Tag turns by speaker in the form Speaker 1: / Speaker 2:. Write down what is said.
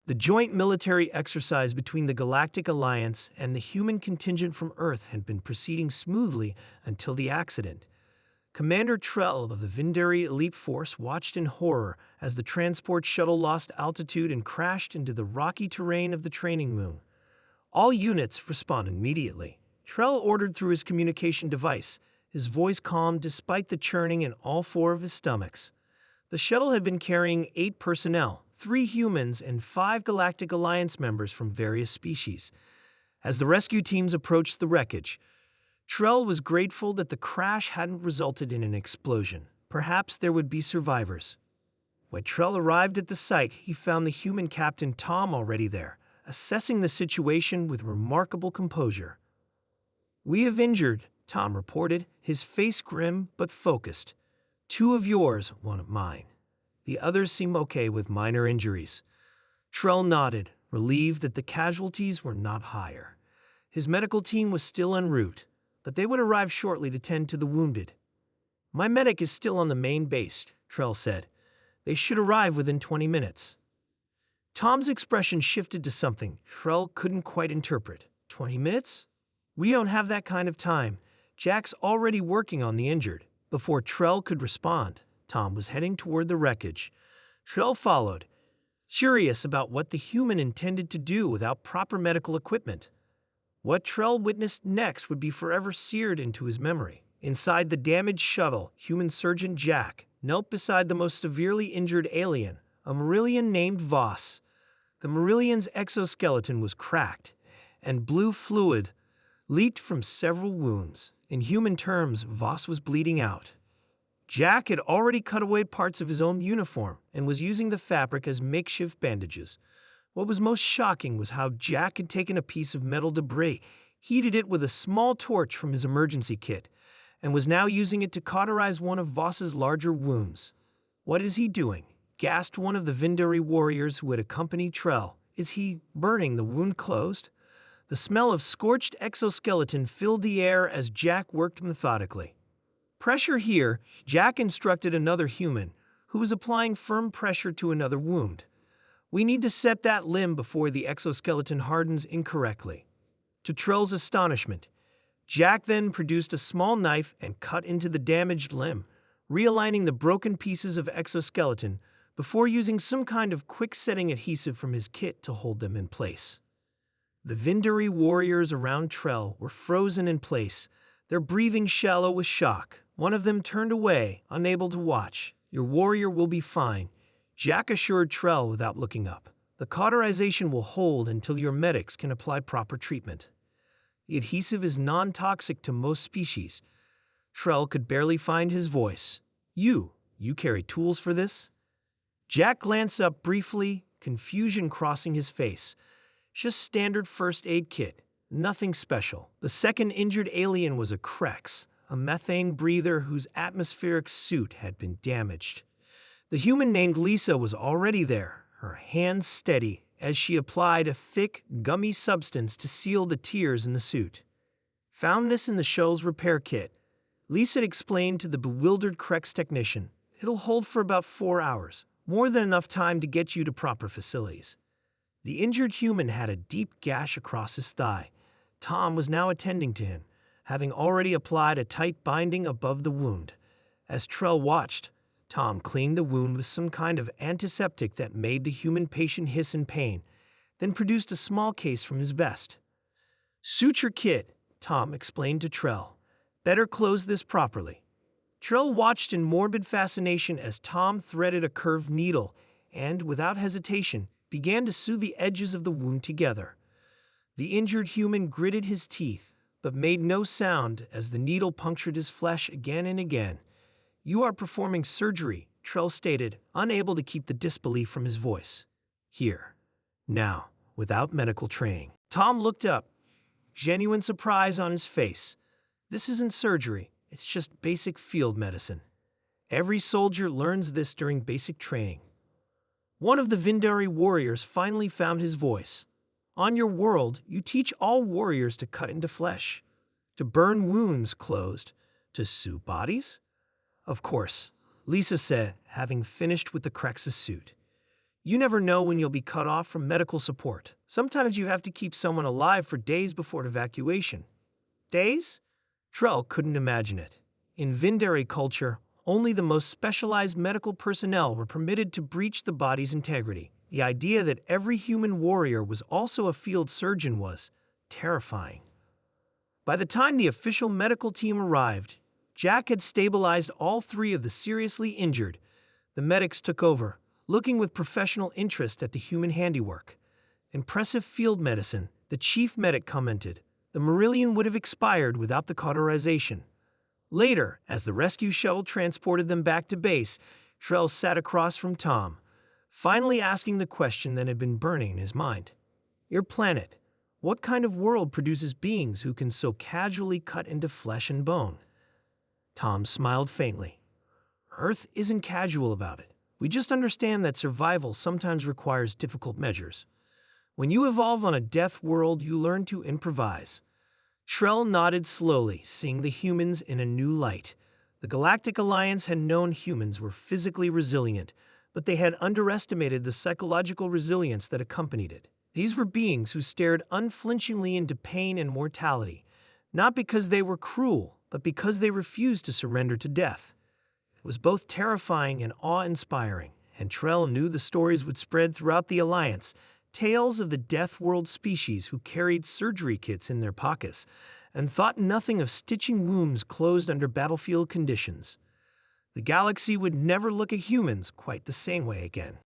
Speaker 1: The joint military exercise between the Galactic Alliance and the human contingent from Earth had been proceeding smoothly until the accident. Commander Trell of the Vindari Elite Force watched in horror as the transport shuttle lost altitude and crashed into the rocky terrain of the training moon. All units responded immediately. Trell ordered through his communication device, his voice calm despite the churning in all four of his stomachs. The shuttle had been carrying 8 personnel, 3 humans and 5 Galactic Alliance members from various species. As the rescue teams approached the wreckage, Trell was grateful that the crash hadn't resulted in an explosion. Perhaps there would be survivors. When Trell arrived at the site, he found the human captain Tom already there, assessing the situation with remarkable composure. "We have injured," Tom reported, his face grim but focused. "2 of yours, 1 of mine. The others seem okay with minor injuries." Trell nodded, relieved that the casualties were not higher. His medical team was still en route, but they would arrive shortly to tend to the wounded. "My medic is still on the main base," Trell said. "They should arrive within 20 minutes. Tom's expression shifted to something Trell couldn't quite interpret. 20 minutes? "We don't have that kind of time. Jack's already working on the injured." Before Trell could respond, Tom was heading toward the wreckage. Trell followed, curious about what the human intended to do without proper medical equipment. What Trell witnessed next would be forever seared into his memory. Inside the damaged shuttle, human surgeon Jack knelt beside the most severely injured alien, a Marillion named Voss. The Marillion's exoskeleton was cracked, and blue fluid leaked from several wounds. In human terms, Voss was bleeding out. Jack had already cut away parts of his own uniform and was using the fabric as makeshift bandages. What was most shocking was how Jack had taken a piece of metal debris, heated it with a small torch from his emergency kit, and was now using it to cauterize one of Voss's larger wounds. "What is he doing?" gasped one of the Vindari warriors who had accompanied Trell. "Is he burning the wound closed?" The smell of scorched exoskeleton filled the air as Jack worked methodically. "Pressure here," Jack instructed another human, who was applying firm pressure to another wound. "We need to set that limb before the exoskeleton hardens incorrectly." To Trell's astonishment, Jack then produced a small knife and cut into the damaged limb, realigning the broken pieces of exoskeleton before using some kind of quick-setting adhesive from his kit to hold them in place. The Vindari warriors around Trell were frozen in place, their breathing shallow with shock. One of them turned away, unable to watch. "Your warrior will be fine," Jack assured Trell without looking up. "The cauterization will hold until your medics can apply proper treatment. The adhesive is non-toxic to most species." Trell could barely find his voice. You carry tools for this?" Jack glanced up briefly, confusion crossing his face. "Just standard first aid kit, nothing special." The second injured alien was a Krex, a methane breather whose atmospheric suit had been damaged. The human named Lisa was already there, her hands steady as she applied a thick, gummy substance to seal the tears in the suit. "Found this in the shuttle's repair kit," Lisa explained to the bewildered Krex technician. "It'll hold for about 4 hours, more than enough time to get you to proper facilities." The injured human had a deep gash across his thigh. Tom was now attending to him, having already applied a tight binding above the wound. As Trell watched, Tom cleaned the wound with some kind of antiseptic that made the human patient hiss in pain, then produced a small case from his vest. "Suture kit," Tom explained to Trell. "Better close this properly." Trell watched in morbid fascination as Tom threaded a curved needle and, without hesitation, began to sew the edges of the wound together. The injured human gritted his teeth, but made no sound as the needle punctured his flesh again and again. "You are performing surgery," Trell stated, unable to keep the disbelief from his voice. "Here. Now, without medical training." Tom looked up, genuine surprise on his face. "This isn't surgery, it's just basic field medicine. Every soldier learns this during basic training." One of the Vindari warriors finally found his voice. "On your world, you teach all warriors to cut into flesh, to burn wounds closed, to sew bodies?" "Of course," Lisa said, having finished with the Krex's suit. You never know when you'll be cut off from medical support. Sometimes you have to keep someone alive for days before evacuation. Days? Trell couldn't imagine it. In Vindari culture, only the most specialized medical personnel were permitted to breach the body's integrity. The idea that every human warrior was also a field surgeon was terrifying. By the time the official medical team arrived, Jack had stabilized all three of the seriously injured. The medics took over, looking with professional interest at the human handiwork. Impressive field medicine, the chief medic commented. The Marillion would have expired without the cauterization. Later, as the rescue shuttle transported them back to base, Trell sat across from Tom, finally asking the question that had been burning in his mind. Your planet, what kind of world produces beings who can so casually cut into flesh and bone? Tom smiled faintly. Earth isn't casual about it. We just understand that survival sometimes requires difficult measures. When you evolve on a death world, you learn to improvise. Trell nodded slowly, seeing the humans in a new light. The Galactic Alliance had known humans were physically resilient, but they had underestimated the psychological resilience that accompanied it. These were beings who stared unflinchingly into pain and mortality, not because they were cruel, but because they refused to surrender to death. It was both terrifying and awe-inspiring, and Trell knew the stories would spread throughout the Alliance, tales of the Death World species who carried surgery kits in their pockets and thought nothing of stitching wounds closed under battlefield conditions. The galaxy would never look at humans quite the same way again.